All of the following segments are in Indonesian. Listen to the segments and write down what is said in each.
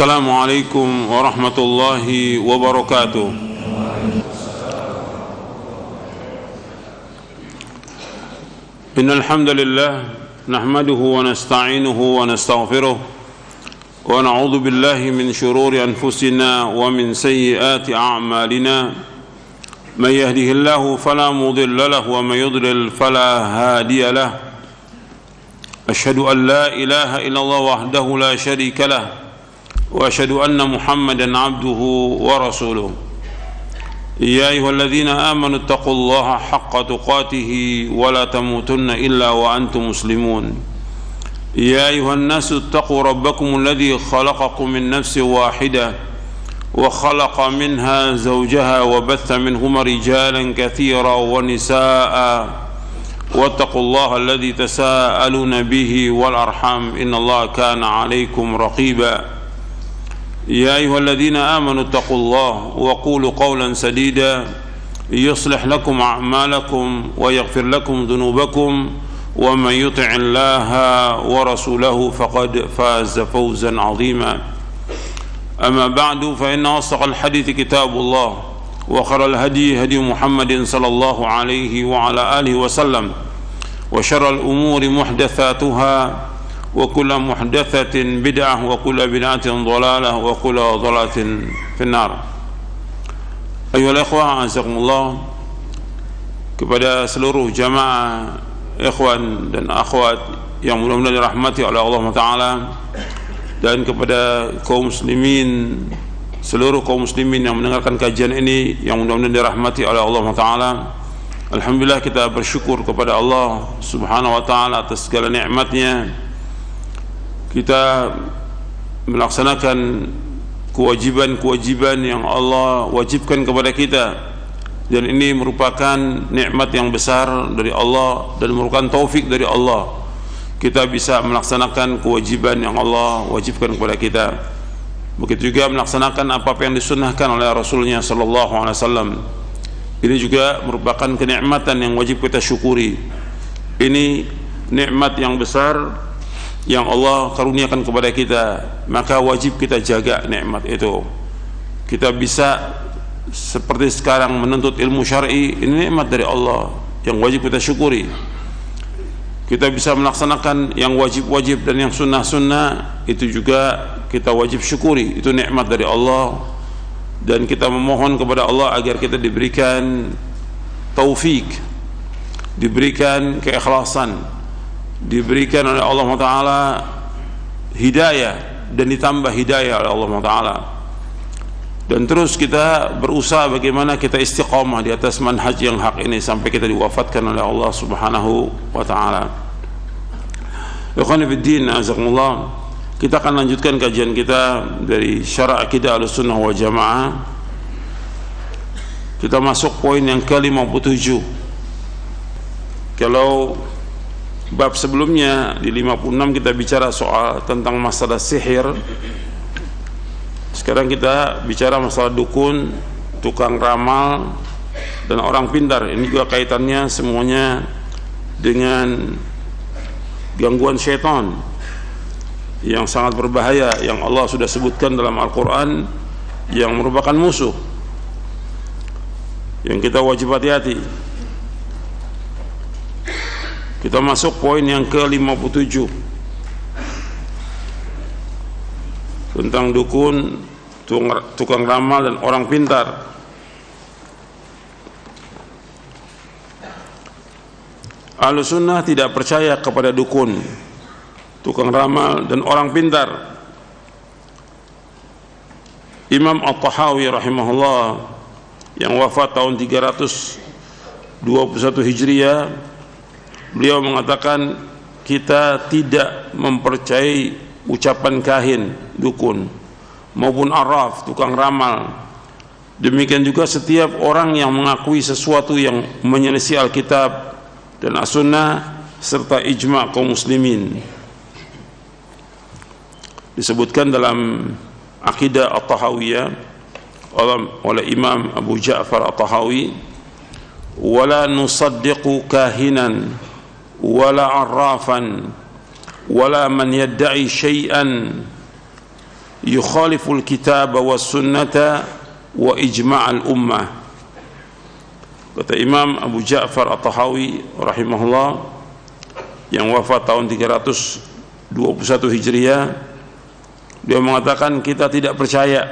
Assalamualaikum warahmatullahi wabarakatuh. Innal hamdalillah nahmaduhu wa nasta'inuhu wa nastaghfiruh wa na'udzu billahi min shururi anfusina wa min sayyiati a'malina. May yahdihillahu fala mudilla lahu wa may yudlil fala hadiya lahu. Asyhadu an la ilaha illallah wahdahu la syarika lahu wa asyhadu anna Muhammadan abduhu wa rasuluh. Ya ayyuhalladzina amanu taqullaha haqqa tuqatih wa la tamutunna illa wa antum muslimun. Ya ayyuhan nasu taqu rabbakum alladzi khalaqakum min nafsin wahidah wa khalaqa minha zawjaha wa batha minhuma rijalan katsiran wa nisaa'a wattaqullaha alladzi tasaaluna bihi wal arham innallaha kana 'alaikum raqiba. يا أيها الذين آمنوا اتقوا الله وقولوا قولا سديدا يصلح لكم أعمالكم ويغفر لكم ذنوبكم ومن يطع الله ورسوله فقد فاز فوزا عظيما. أما بعد فإن أصدق الحديث كتاب الله وخير الهدي هدي محمد صلى الله عليه وعلى آله وسلم وشر الأمور محدثاتها وكل محدثة بدعة وكل بدعة ضلالة وكل ضلالة في النار. Ayyuhal ikhwah, azakumullah, kepada seluruh jamaah ikhwan dan akhwat yang mudah-mudahan dirahmati oleh Allah Ta'ala, dan kepada kaum muslimin, seluruh kaum muslimin yang mendengarkan kajian ini yang mudah-mudahan dirahmati oleh Allah Ta'ala. Alhamdulillah, kita bersyukur kepada Allah Subhanahu wa Ta'ala atas segala nikmatnya. Kita melaksanakan kewajiban-kewajiban yang Allah wajibkan kepada kita, dan ini merupakan nikmat yang besar dari Allah dan merupakan taufik dari Allah. Kita bisa melaksanakan kewajiban yang Allah wajibkan kepada kita, begitu juga melaksanakan apa yang disunnahkan oleh Rasulnya sallallahu alaihi wasallam. Ini juga merupakan kenikmatan yang wajib kita syukuri. Ini nikmat yang besar yang Allah karuniakan kepada kita, maka wajib kita jaga nikmat itu. Kita bisa seperti sekarang menuntut ilmu syar'i, ini nikmat dari Allah yang wajib kita syukuri. Kita bisa melaksanakan yang wajib-wajib dan yang sunnah-sunnah, itu juga kita wajib syukuri, itu nikmat dari Allah. Dan kita memohon kepada Allah agar kita diberikan taufik, diberikan keikhlasan, diberikan oleh Allah Ta'ala hidayah, dan ditambah hidayah oleh Allah Ta'ala. Dan terus kita berusaha bagaimana kita istiqamah di atas manhaj yang hak ini sampai kita diwafatkan oleh Allah Subhanahu wa Ta'ala. Ikhwani fiddin, azakumullah, kita akan lanjutkan kajian kita dari Syarah Aqidah Ahlussunnah wal Jamaah. Kita masuk poin yang ke-57. Kalau bab sebelumnya di 56 kita bicara soal tentang masalah sihir. Sekarang kita bicara masalah dukun, tukang ramal, dan orang pintar. Ini juga kaitannya semuanya dengan gangguan syaitan yang sangat berbahaya, yang Allah sudah sebutkan dalam Al-Quran, yang merupakan musuh yang kita wajib hati-hati. Kita masuk poin yang ke-57 tentang dukun, tukang ramal, dan orang pintar. Ahlussunnah tidak percaya kepada dukun, tukang ramal, dan orang pintar. Imam At-Tahawi rahimahullah yang wafat tahun 321 Hijriah, beliau mengatakan kita tidak mempercayai ucapan kahin, dukun, maupun arraf, tukang ramal. Demikian juga setiap orang yang mengakui sesuatu yang menyelisih Alkitab dan As-Sunnah serta ijma' kaum muslimin. Disebutkan dalam Aqidah At-Tahawiyah oleh Imam Abu Ja'far At-Tahawi, wala nusaddiqu kahinan wala arrafan wala man yadda'i syai'an yukhaliful kitab was sunnata wa ijma'al ummah. Kata Imam Abu Ja'far At-Tahawi rahimahullah yang wafat tahun 321 Hijriah, dia mengatakan kita tidak percaya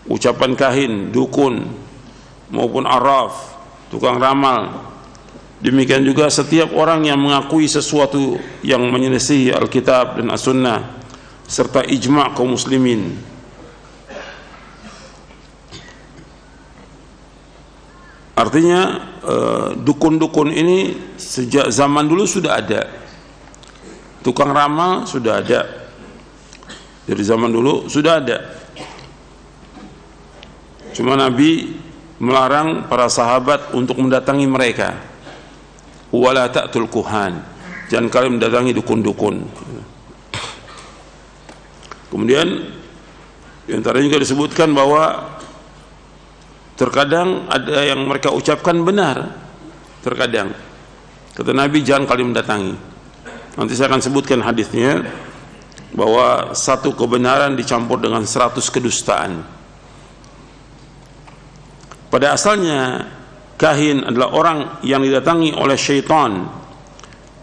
ucapan kahin, dukun maupun arraf, tukang ramal. Demikian juga setiap orang yang mengakui sesuatu yang menyelisihi Alkitab dan As-Sunnah serta ijma' kaum muslimin. Artinya dukun-dukun ini sejak zaman dulu sudah ada, tukang ramal sudah ada, dari zaman dulu sudah ada. Cuma Nabi melarang para sahabat untuk mendatangi mereka. Wala ta'tul kuhan, jangan kalian mendatangi dukun-dukun. Kemudian di antaranya juga disebutkan bahwa terkadang ada yang mereka ucapkan benar, terkadang kata Nabi jangan kalian mendatangi. Nanti saya akan sebutkan hadisnya, bahwa satu kebenaran dicampur dengan 100 kedustaan. Pada asalnya kahin adalah orang yang didatangi oleh syaitan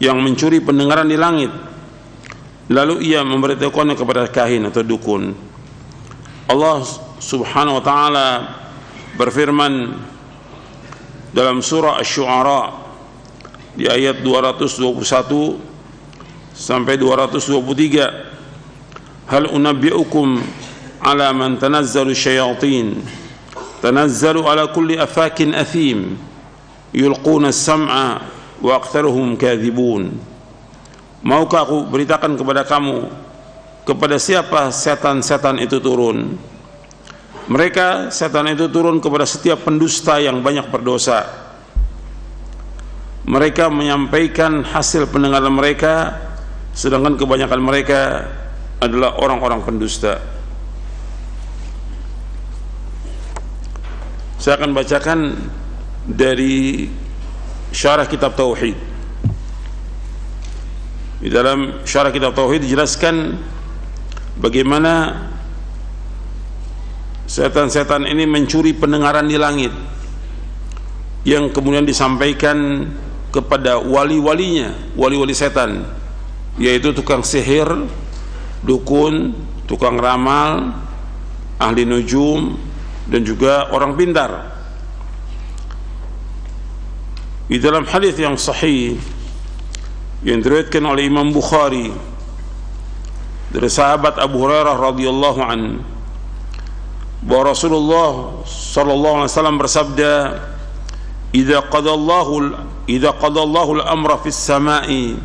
yang mencuri pendengaran di langit, lalu ia memberitahukannya kepada kahin atau dukun. Allah Subhanahu wa taala berfirman dalam surah Asy-Syu'ara di ayat 221 sampai 223, hal unabbi'ukum ala man tanazzalu syayatin tanazzalu ala kulli afakin athim yulquna as-sam'a wa aktsaruhum kadhibun. Maukah aku beritakan kepada kamu kepada siapa setan-setan itu turun? Mereka, setan itu turun kepada setiap pendusta yang banyak berdosa. Mereka menyampaikan hasil pendengaran mereka, sedangkan kebanyakan mereka adalah orang-orang pendusta. Saya akan bacakan dari syarah kitab Tauhid. Di dalam syarah kitab Tauhid dijelaskan bagaimana setan-setan ini mencuri pendengaran di langit yang kemudian disampaikan kepada wali-walinya, wali-wali setan, yaitu tukang sihir, dukun, tukang ramal, ahli nujum, dan juga orang pintar. Di dalam hadis yang sahih yang diriwayatkan oleh Imam Bukhari dari sahabat Abu Hurairah radhiyallahu an, bahwa Rasulullah sallallahu alaihi wasallam bersabda, idza qadallahu al-amra fis sama'i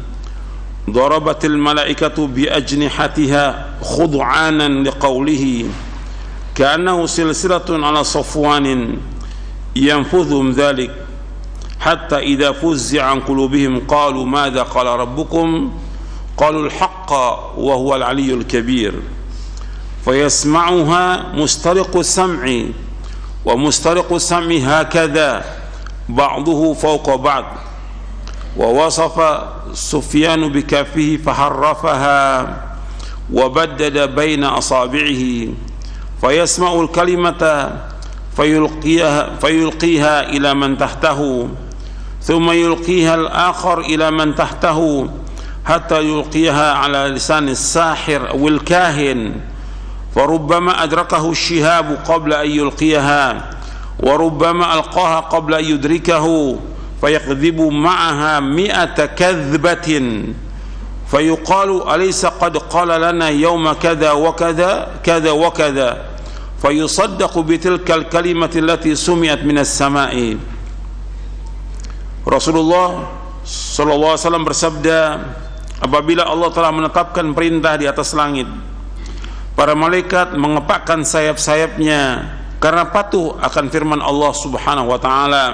darabatil malaikatu bi ajnihatiha khud'anan liqawlihi ka'annahu silsilatun ala safwanin yanfudhum dhalik hatta idza fuzzi'a an qulubihim qalu madza qala rabbukum qalu al-haqqa wa huwa al-'aliyyul kabir fayasma'uha mustariqu sam'i wa mustariqu sam'i hakadha ba'duhu fawqa ba'd wa wasafa Sufyan bikafihi faharrafaha wa baddada baina asabi'ihi fayasma'u al-kalimata fayulqiha ila man tahtahu thumma yulqiha al-akhar ila man tahtahu hatta yulqiha ala lisan as-sahir wal kahin فربما أدركه الشهاب قبل أن يلقيها وربما ألقاها قبل أن يدركه فيكذب معها 100 كذبة فيقال أليس قد قال لنا يوم كذا وكذا كذا وكذا فيصدق بتلك الكلمة التي سمعت من السماء. Rasulullah sallallahu alaihi wasallam bersabda, apabila Allah telah menetapkan perintah di atas langit, para malaikat mengepakkan sayap-sayapnya karena patuh akan firman Allah Subhanahu wa taala.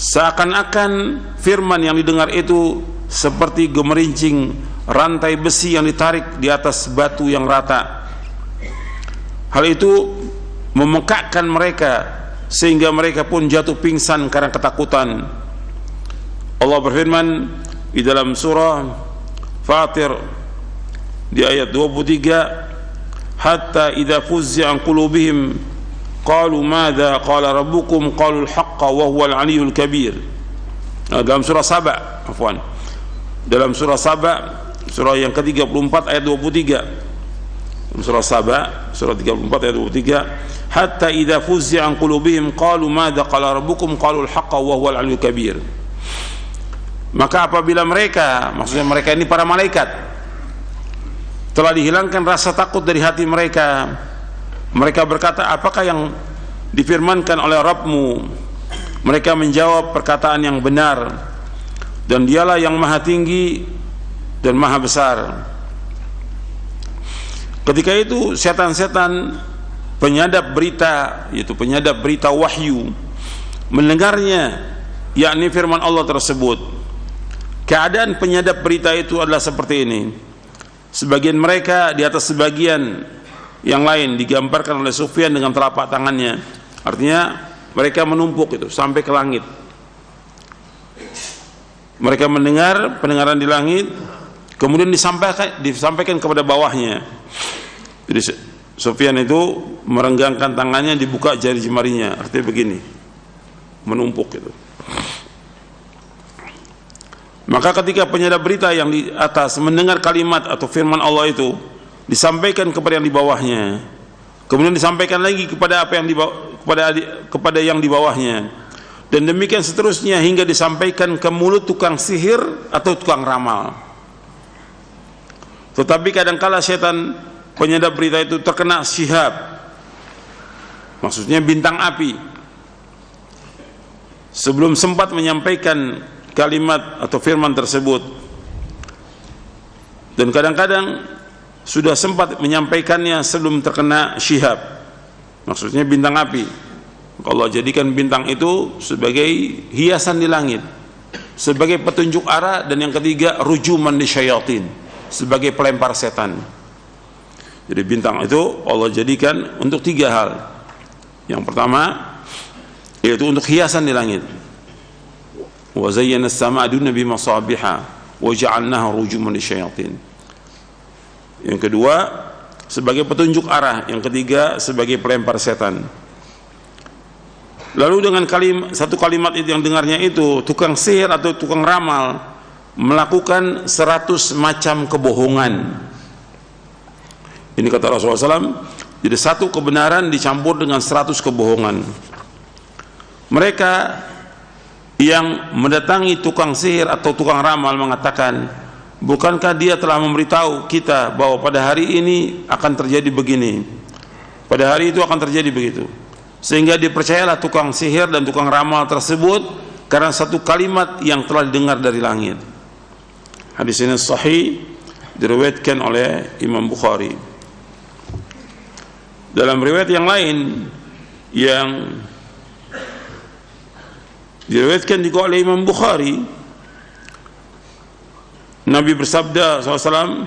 Seakan-akan firman yang didengar itu seperti gemerincing rantai besi yang ditarik di atas batu yang rata. Hal itu memekakkan mereka sehingga mereka pun jatuh pingsan karena ketakutan. Allah berfirman di dalam surah Fatir di ayat 23, hatta idza fuzza an qulubihim qalu madza qala rabbukum qalu al-haqqa wa huwa al-'aliyyul kabir. Dalam surah Saba, afwan. Dalam surah Saba, surah yang ke-34 ayat 23. Surah Saba, surah 34 ayat 23, hatta idza fuzza an qulubihim qalu madza qala rabbukum qalu al-haqqa wa huwa al-'aliyyul kabir. Maka apabila mereka, maksudnya mereka ini para malaikat, telah dihilangkan rasa takut dari hati mereka, mereka berkata, apakah yang difirmankan oleh Rabbmu? Mereka menjawab, perkataan yang benar, dan dialah yang maha tinggi dan maha besar. Ketika itu setan-setan penyadap berita, yaitu penyadap berita wahyu, mendengarnya, yakni firman Allah tersebut. Keadaan penyadap berita itu adalah seperti ini. Sebagian mereka di atas sebagian yang lain, digambarkan oleh Sufyan dengan telapak tangannya. Artinya mereka menumpuk itu sampai ke langit. Mereka mendengar pendengaran di langit, kemudian disampaikan kepada bawahnya. Jadi Sufyan itu merenggangkan tangannya, dibuka jari jemarinya. Artinya begini, menumpuk itu. Maka ketika penyadap berita yang di atas mendengar kalimat atau firman Allah itu, disampaikan kepada yang di bawahnya, kemudian disampaikan lagi kepada apa yang kepada yang di bawahnya, dan demikian seterusnya hingga disampaikan ke mulut tukang sihir atau tukang ramal. Tetapi kadangkala setan penyadap berita itu terkena syihab, maksudnya bintang api, sebelum sempat menyampaikan kalimat atau firman tersebut, dan kadang-kadang sudah sempat menyampaikannya sebelum terkena syihab, maksudnya bintang api. Allah jadikan bintang itu sebagai hiasan di langit, sebagai petunjuk arah, dan yang ketiga rujuman lisyayatin, sebagai pelempar setan. Jadi bintang itu Allah jadikan untuk tiga hal. Yang pertama yaitu untuk hiasan di langit. Wa zayyana as-samaa'a dunya bimasabiha wa ja'alnaha rujuman lisyayatin. Yang kedua sebagai petunjuk arah, yang ketiga sebagai pelempar setan. Lalu dengan satu kalimat itu yang dengarnya itu, tukang sihir atau tukang ramal melakukan 100 macam kebohongan. Ini kata Rasulullah SAW, jadi satu kebenaran dicampur dengan 100 kebohongan. Mereka yang mendatangi tukang sihir atau tukang ramal mengatakan, bukankah dia telah memberitahu kita bahwa pada hari ini akan terjadi begini, pada hari itu akan terjadi begitu, sehingga dipercayalah tukang sihir dan tukang ramal tersebut karena satu kalimat yang telah didengar dari langit. Hadis ini sahih, diriwayatkan oleh Imam Bukhari. Dalam riwayat yang lain yang diriwayatkan juga oleh Imam Bukhari, Nabi bersabda SAW,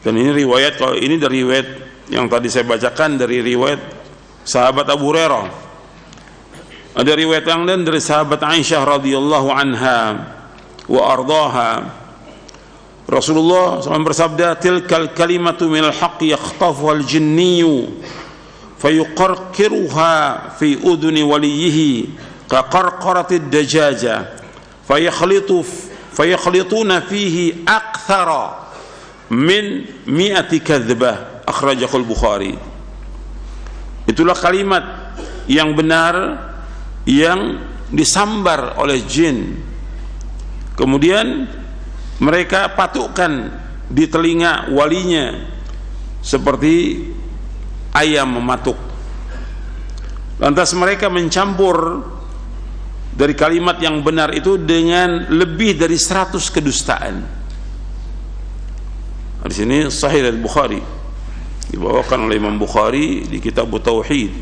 dan ini riwayat, kalau ini dari riwayat yang tadi saya bacakan dari riwayat sahabat Abu Hurairah, ada riwayat yang lain dari sahabat Aisyah radhiyallahu anha wa ardhaha. Rasulullah SAW bersabda, tilkal kalimatu minal haqqi yakhtafuha al-jinniyu fayuqarqiruha fi uduni waliyihi kaqarqaratid dajaja fayakhlituna fihi akthara min 100 kadhbah, akhrajahul Bukhari. Itulah kalimat yang benar yang disambar oleh jin, kemudian mereka patukkan di telinga walinya seperti ayam mematuk. Lantas mereka mencampur dari kalimat yang benar itu dengan lebih dari 100 kedustaan. Di sini sahih dari Bukhari, dibawakan oleh Imam Bukhari di kitab Tauhid,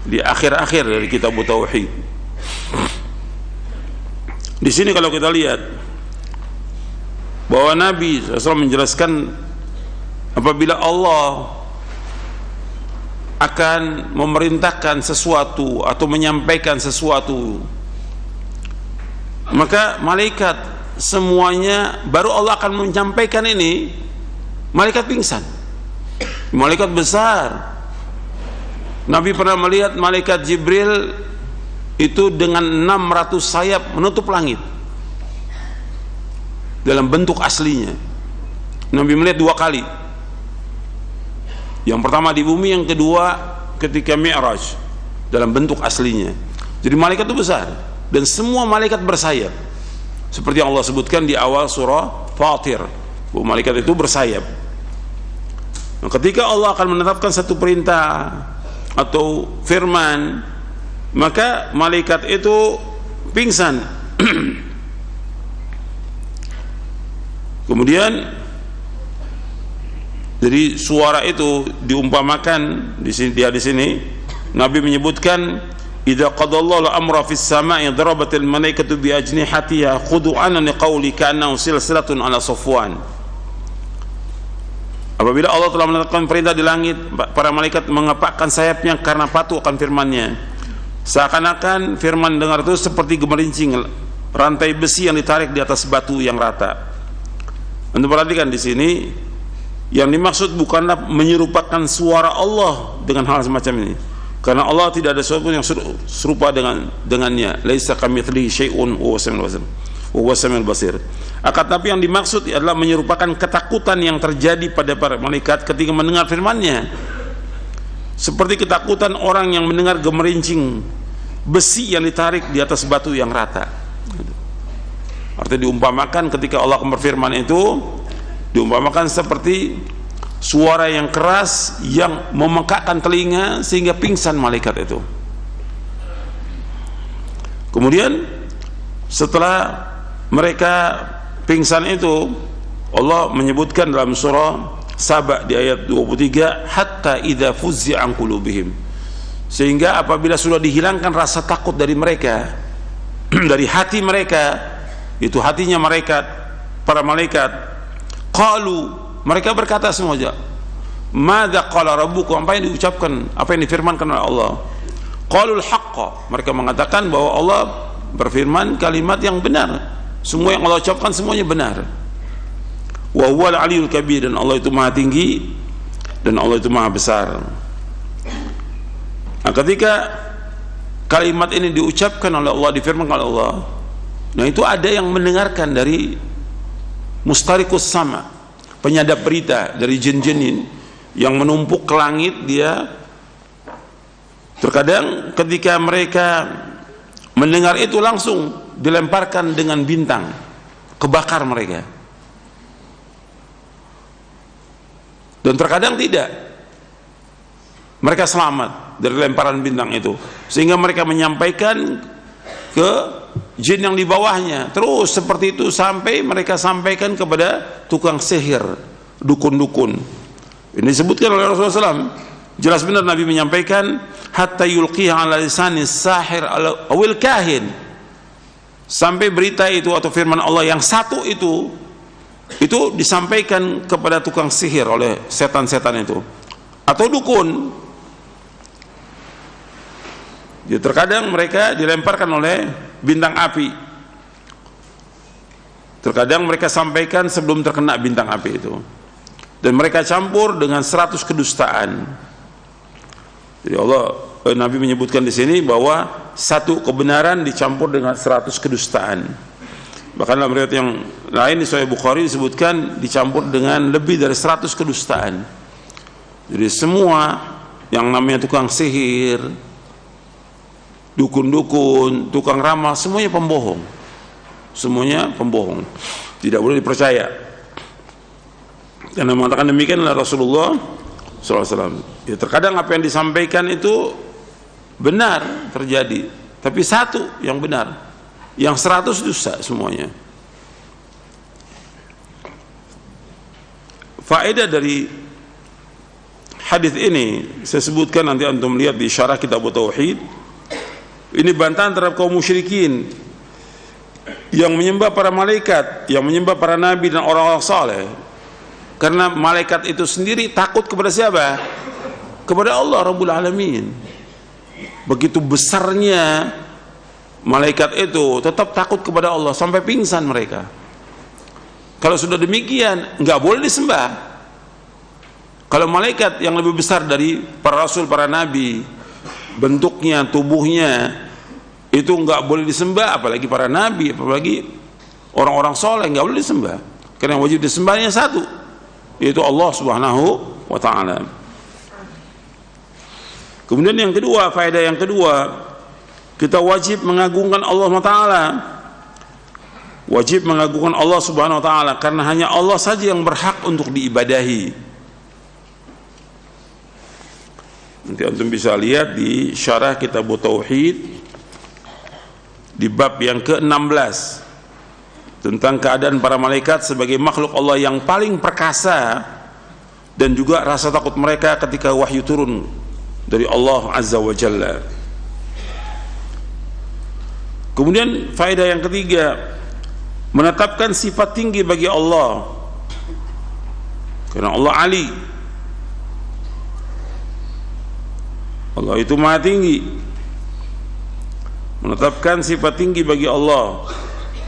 di akhir-akhir dari kitab Tauhid. Di sini kalau kita lihat bahwa Nabi SAW menjelaskan, apabila Allah akan memerintahkan sesuatu atau menyampaikan sesuatu, maka malaikat semuanya, baru Allah akan menyampaikan ini, malaikat pingsan. Malaikat besar. Nabi pernah melihat malaikat Jibril itu dengan 600 sayap menutup langit dalam bentuk aslinya. Nabi melihat 2 kali. Yang pertama di bumi, yang kedua ketika Mi'raj dalam bentuk aslinya. Jadi malaikat itu besar dan semua malaikat bersayap. Seperti yang Allah sebutkan di awal surah Fatir, bahwa malaikat itu bersayap. Nah, ketika Allah akan menetapkan satu perintah atau firman, maka malaikat itu pingsan. Kemudian jadi suara itu diumpamakan di sini Nabi menyebutkan, idza qadallahu al-amra fis sama'i darabatil malaikatu bi ajnihatiha khudu'an li qawli ka'annahu silsilatun ala Safwan. Apabila Allah telah menetapkan perintah di langit, para malaikat mengepakkan sayapnya karena patuh akan firman-Nya. Seakan-akan firman dengar itu seperti gemerincing rantai besi yang ditarik di atas batu yang rata. Untuk perhatikan di sini, yang dimaksud bukanlah menyerupakan suara Allah dengan hal semacam ini, karena Allah tidak ada sesuatu yang serupa dengannya. Laisa kamitslihi syai'un wa huwas samiul basir. Akan tapi yang dimaksud adalah menyerupakan ketakutan yang terjadi pada para malaikat ketika mendengar firman-Nya, seperti ketakutan orang yang mendengar gemerincing besi yang ditarik di atas batu yang rata. Artinya diumpamakan ketika Allah berfirman itu, diumpamakan seperti suara yang keras yang memekakkan telinga sehingga pingsan malaikat itu. Kemudian setelah mereka pingsan itu, Allah menyebutkan dalam surah Saba di ayat 23, hatta idza fuzzi'a an qulubihim, sehingga apabila sudah dihilangkan rasa takut dari mereka, dari hati mereka, itu hatinya mereka, para malaikat, qalu, mereka berkata semuanya, madza qala rabbukum, apa yang diucapkan, apa yang difirmankan oleh Allah. Qalul haqqa, mereka mengatakan bahwa Allah berfirman kalimat yang benar, semua yang Allah ucapkan semuanya benar. Wa huwal aliyul kabir, dan Allah itu maha tinggi dan Allah itu maha besar. Nah, ketika kalimat ini diucapkan oleh Allah, difirmankan oleh Allah, nah itu ada yang mendengarkan dari mustarikus sama, penyadap berita dari jin-jinin yang menumpuk ke langit. Dia terkadang ketika mereka mendengar itu langsung dilemparkan dengan bintang, kebakar mereka. Dan terkadang tidak, mereka selamat dari lemparan bintang itu, sehingga mereka menyampaikan ke jin yang di bawahnya, terus seperti itu sampai mereka sampaikan kepada tukang sihir, dukun-dukun. Ini disebutkan oleh Rasulullah SAW. Jelas benar Nabi menyampaikan, hatta yulqiha ala lisani sahir awil kahin, sampai berita itu atau firman Allah yang satu itu disampaikan kepada tukang sihir oleh setan-setan itu atau dukun. Jadi terkadang mereka dilemparkan oleh bintang api, terkadang mereka sampaikan sebelum terkena bintang api itu, dan mereka campur dengan 100 kedustaan. Jadi Nabi menyebutkan di sini bahwa satu kebenaran dicampur dengan 100 kedustaan. Bahkan dalam riwayat yang lain di Sahih Bukhari disebutkan dicampur dengan lebih dari 100 kedustaan. Jadi semua yang namanya tukang sihir, dukun-dukun, tukang ramal, semuanya pembohong. Semuanya pembohong, tidak boleh dipercaya. Karena mengatakan demikian adalah Rasulullah SAW. Ya, terkadang apa yang disampaikan itu benar terjadi, tapi satu yang benar, yang 100 dusta semuanya. Faedah dari hadis ini saya sebutkan, nanti antum lihat di syarah kitab Tauhid. Ini bantahan terhadap kaum musyrikin yang menyembah para malaikat, yang menyembah para nabi dan orang-orang saleh. Karena malaikat itu sendiri takut kepada siapa? Kepada Allah Rabbul Alamin. Begitu besarnya malaikat itu tetap takut kepada Allah sampai pingsan mereka. Kalau sudah demikian nggak boleh disembah. Kalau malaikat yang lebih besar dari para rasul, para nabi, bentuknya, tubuhnya itu nggak boleh disembah, apalagi para nabi, apalagi orang-orang soleh nggak boleh disembah. Karena yang wajib disembahnya satu, yaitu Allah Subhanahu wa ta'ala. Kemudian yang kedua, faedah yang kedua, kita wajib mengagungkan Allah Ta'ala. Wajib mengagungkan Allah Subhanahu wa ta'ala, karena hanya Allah saja yang berhak untuk diibadahi. Nanti antum bisa lihat di syarah kitab Tauhid di bab yang ke-16 tentang keadaan para malaikat sebagai makhluk Allah yang paling perkasa, dan juga rasa takut mereka ketika wahyu turun dari Allah Azza wa Jalla. Kemudian faedah yang ketiga, menetapkan sifat tinggi bagi Allah, karena Allah Ali, Allah itu maha tinggi. Menetapkan sifat tinggi bagi Allah,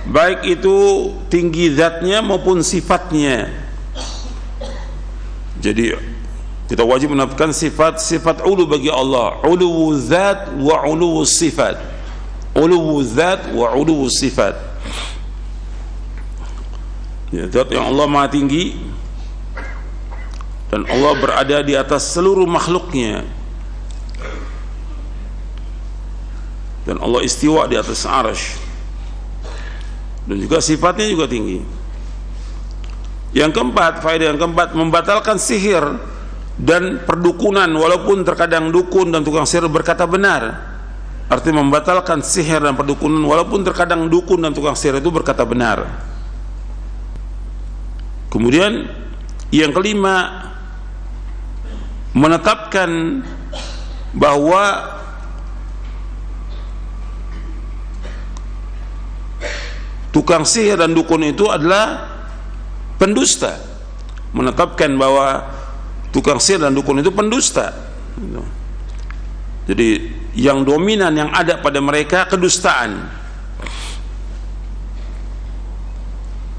baik itu tinggi zatnya maupun sifatnya. Jadi kita wajib menetapkan sifat ulu bagi Allah, ulu zat wa ulu sifat, ulu zat wa ulu sifat. Ya, zat yang Allah maha tinggi dan Allah berada di atas seluruh makhluknya, dan Allah istiwa di atas arsy, dan juga sifatnya juga tinggi. Yang keempat, faedah yang keempat, membatalkan sihir dan perdukunan, walaupun terkadang dukun dan tukang sihir berkata benar. Artinya membatalkan sihir dan perdukunan walaupun terkadang dukun dan tukang sihir itu berkata benar. Kemudian yang kelima, menetapkan bahwa tukang sihir dan dukun itu adalah pendusta. Menetapkan bahwa tukang sihir dan dukun itu pendusta. Jadi yang dominan yang ada pada mereka kedustaan.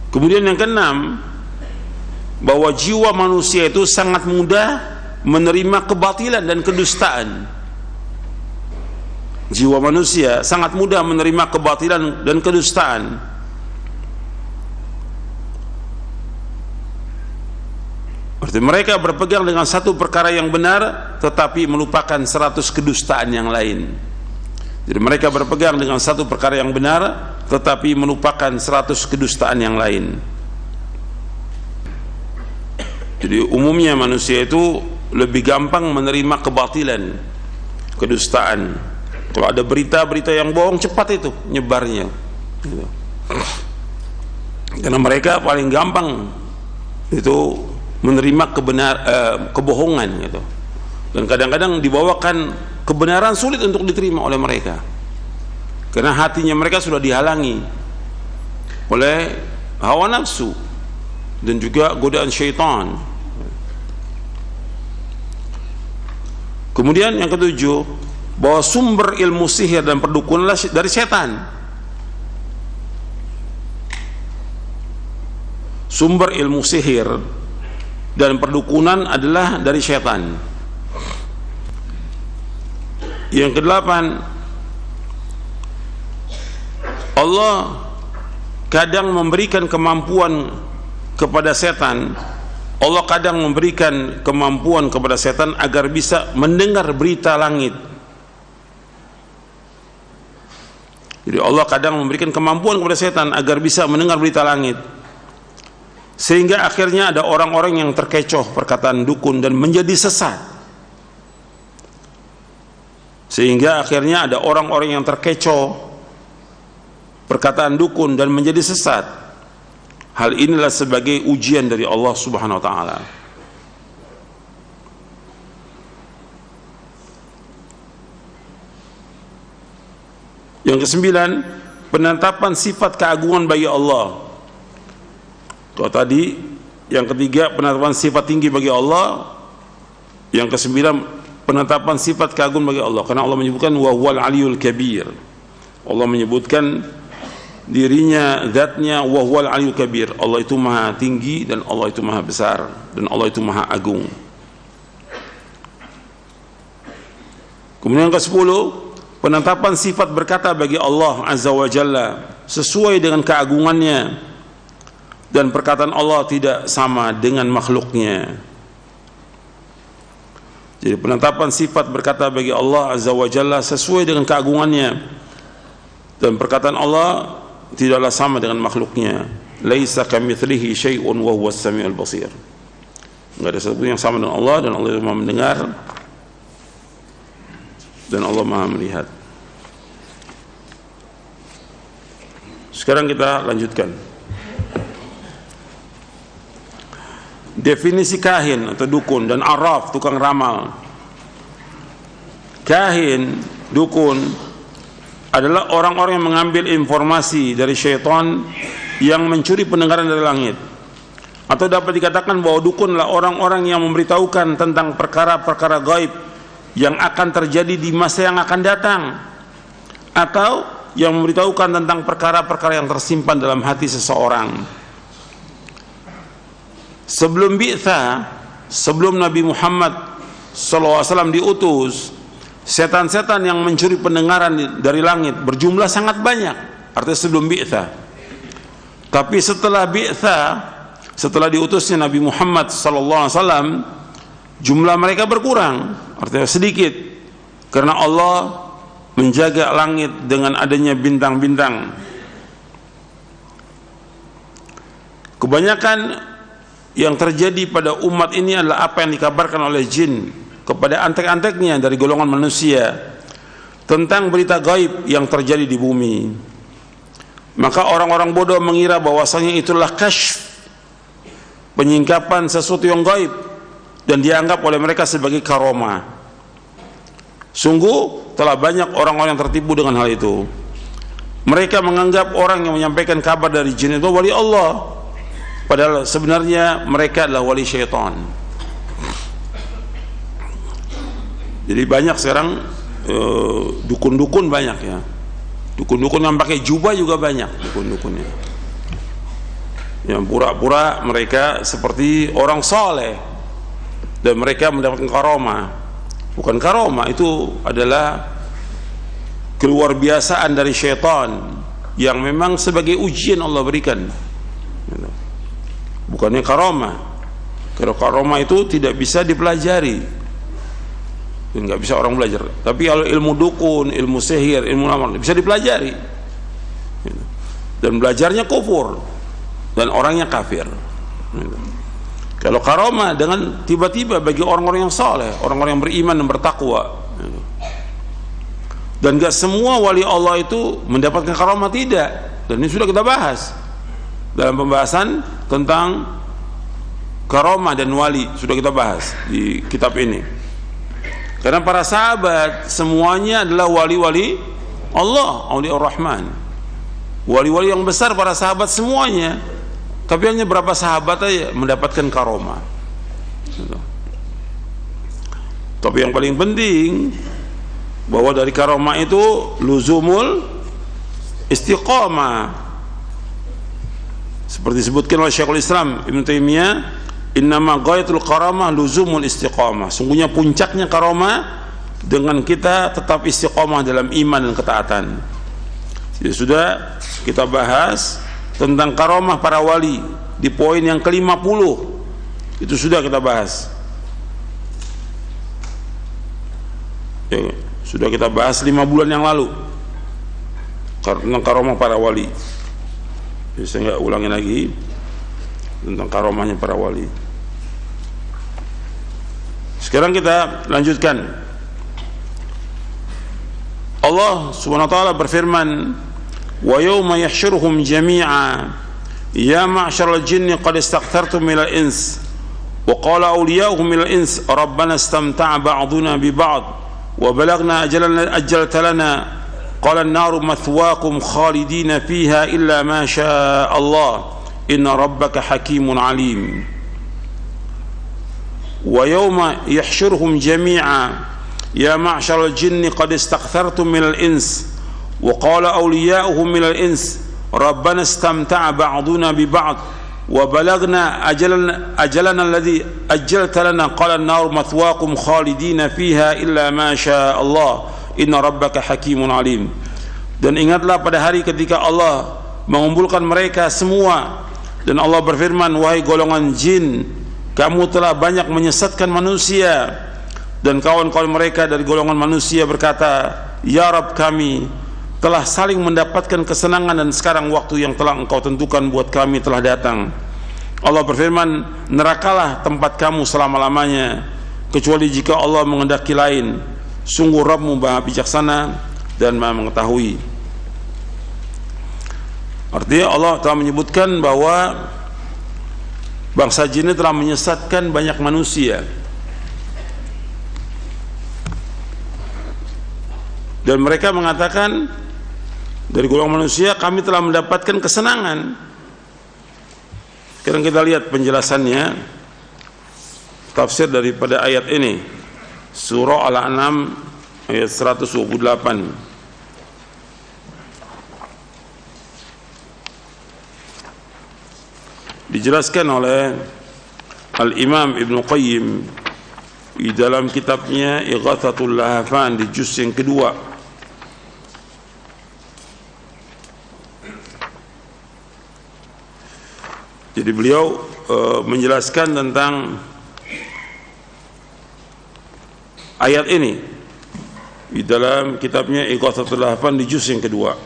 Kemudian yang keenam, bahwa jiwa manusia itu sangat mudah menerima kebatilan dan kedustaan. Jiwa manusia sangat mudah menerima kebatilan dan kedustaan. Berarti mereka berpegang dengan satu perkara yang benar tetapi melupakan 100 kedustaan yang lain. Jadi mereka berpegang dengan satu perkara yang benar tetapi melupakan 100 kedustaan yang lain. Jadi umumnya manusia itu lebih gampang menerima kebatilan, kedustaan. Kalau ada berita-berita yang bohong, cepat itu nyebarnya. Karena mereka paling gampang itu menerima kebohongan gitu. Dan kadang-kadang dibawakan kebenaran sulit untuk diterima oleh mereka, karena hatinya mereka sudah dihalangi oleh hawa nafsu dan juga godaan syaitan. Kemudian yang ketujuh, bahwa sumber ilmu sihir dan perdukunan dari setan. Sumber ilmu sihir dan perdukunan adalah dari setan. Yang kedelapan, Allah kadang memberikan kemampuan kepada setan. Allah kadang memberikan kemampuan kepada setan agar bisa mendengar berita langit. Jadi Allah kadang memberikan kemampuan kepada setan agar bisa mendengar berita langit, sehingga akhirnya ada orang-orang yang terkecoh perkataan dukun dan menjadi sesat. Sehingga akhirnya ada orang-orang yang terkecoh perkataan dukun dan menjadi sesat. Hal inilah sebagai ujian dari Allah Subhanahu wa ta'ala. Yang kesembilan, penetapan sifat keagungan bagi Allah. Kalau tadi yang ketiga, penetapan sifat tinggi bagi Allah. Yang kesembilan, penetapan sifat keagungan bagi Allah, karena Allah menyebutkan wa huwal aliyul kabir. Allah menyebutkan dirinya, zatnya, wa huwal aliyul kabir. Allah itu maha tinggi dan Allah itu maha besar dan Allah itu maha agung. Kemudian yang ke-10, penetapan sifat berkata bagi Allah Azza wa Jalla sesuai dengan keagungannya, dan perkataan Allah tidak sama dengan makhluknya. Jadi penetapan sifat berkata bagi Allah Azza wa Jalla sesuai dengan keagungannya, dan perkataan Allah tidaklah sama dengan makhluknya. Laisa kamitslihi syai'un wa huwas samiul basir. Enggak ada sesuatu yang sama dengan Allah, dan Allah Maha mendengar dan Allah Maha melihat. Sekarang kita lanjutkan. Definisi kahin atau dukun dan arraf, tukang ramal. Kahin, dukun adalah orang-orang yang mengambil informasi dari syaitan yang mencuri pendengaran dari langit. Atau dapat dikatakan bahwa dukunlah orang-orang yang memberitahukan tentang perkara-perkara gaib yang akan terjadi di masa yang akan datang, atau yang memberitahukan tentang perkara-perkara yang tersimpan dalam hati seseorang. Sebelum bi'tsa, sebelum Nabi Muhammad SAW diutus, setan-setan yang mencuri pendengaran dari langit berjumlah sangat banyak. Artinya sebelum bi'tsa. Tapi setelah bi'tsa, setelah diutusnya Nabi Muhammad SAW, jumlah mereka berkurang, artinya sedikit, karena Allah menjaga langit dengan adanya bintang-bintang. Kebanyakan yang terjadi pada umat ini adalah apa yang dikabarkan oleh jin kepada antek-anteknya dari golongan manusia tentang berita gaib yang terjadi di bumi. Maka orang-orang bodoh mengira bahwasanya itulah kasyf, penyingkapan sesuatu yang gaib, dan dianggap oleh mereka sebagai karomah. Sungguh telah banyak orang-orang yang tertipu dengan hal itu. Mereka menganggap orang yang menyampaikan kabar dari jin itu wali Allah, padahal sebenarnya mereka adalah wali syaitan. Jadi banyak sekarang dukun-dukun banyak ya. Dukun-dukun yang pakai jubah juga banyak dukun-dukunnya. Yang pura-pura mereka seperti orang soleh dan mereka mendapatkan karomah. Bukan karomah, itu adalah keluar biasaan dari syaitan yang memang sebagai ujian Allah berikan. Bukannya karomah. Kalau karomah itu tidak bisa dipelajari, nggak bisa orang belajar. Tapi kalau ilmu dukun, ilmu sihir, ilmu ramal bisa dipelajari, dan belajarnya kufur dan orangnya kafir. Kalau karomah dengan tiba-tiba bagi orang-orang yang saleh, orang-orang yang beriman dan bertakwa. Dan gak semua wali Allah itu mendapatkan karomah, tidak. Dan ini sudah kita bahas dalam pembahasan tentang karomah dan wali, sudah kita bahas di kitab ini. Karena para sahabat semuanya adalah wali-wali Allah, Auliya Ar-Rahman, wali-wali yang besar para sahabat semuanya. Tapi hanya berapa sahabat aja mendapatkan karomah. Tapi yang paling penting bahwa dari karomah itu luzumul istiqamah. Seperti disebutkan oleh Syekhul Islam Ibn Taimiyah, innama ghayatul karamah luzumul istiqamah. Sungguhnya puncaknya karomah dengan kita tetap istiqamah dalam iman dan ketaatan. Jadi sudah kita bahas tentang karomah para wali di poin yang ke-50. Itu sudah kita bahas. Ya, sudah kita bahas 5 bulan yang lalu tentang karomah para wali. Jadi saya nggak ulangi lagi tentang karomahnya para wali. Sekarang kita lanjutkan. Allah Subhanahu wa taala berfirman, wa yawma yahsyuruhum jami'a ya ma'syaral jinni qad istakthartum minal ins wa qala awliya'uhum minal ins rabbana istamta'a ba'duna bi ba'd wa balagna ajalana lana qala an-naru mathwaakum khalidina fiha illa ma syaa Allah inna rabbaka hakimun alim. Wa yawma yahsyuruhum jami'a ya ma'syaral jinni qad istakthartum minal ins وقال أولياؤهم من الإنس ربنا استمتع بعضنا ببعض wa balagna ajalana alladhi ajjalta lana qala an-nar mathwaakum khalidina fiha illa ma syaa Allah inna rabbaka hakimun alim. Dan ingatlah pada hari ketika Allah mengumpulkan mereka semua dan Allah berfirman, wahai golongan jin, kamu telah banyak menyesatkan manusia. Dan kawan-kawan mereka dari golongan manusia berkata, ya Rabb kami, telah saling mendapatkan kesenangan dan sekarang waktu yang telah engkau tentukan buat kami telah datang. Allah berfirman, nerakalah tempat kamu selama-lamanya kecuali jika Allah menghendaki lain. Sungguh Rabbmu Maha bijaksana dan Maha mengetahui. Artinya Allah telah menyebutkan bahwa bangsa jin telah menyesatkan banyak manusia. Dan mereka mengatakan dari golongan manusia kami telah mendapatkan kesenangan. Sekarang kita lihat penjelasannya, tafsir daripada ayat ini, surah Al-An'am ayat 128. Dijelaskan oleh Al-Imam Ibn Qayyim di dalam kitabnya Ighathatul Lahafan di juz yang kedua. Jadi beliau menjelaskan tentang ayat ini di dalam kitabnya Ighathatul Lahafan di juz yang kedua.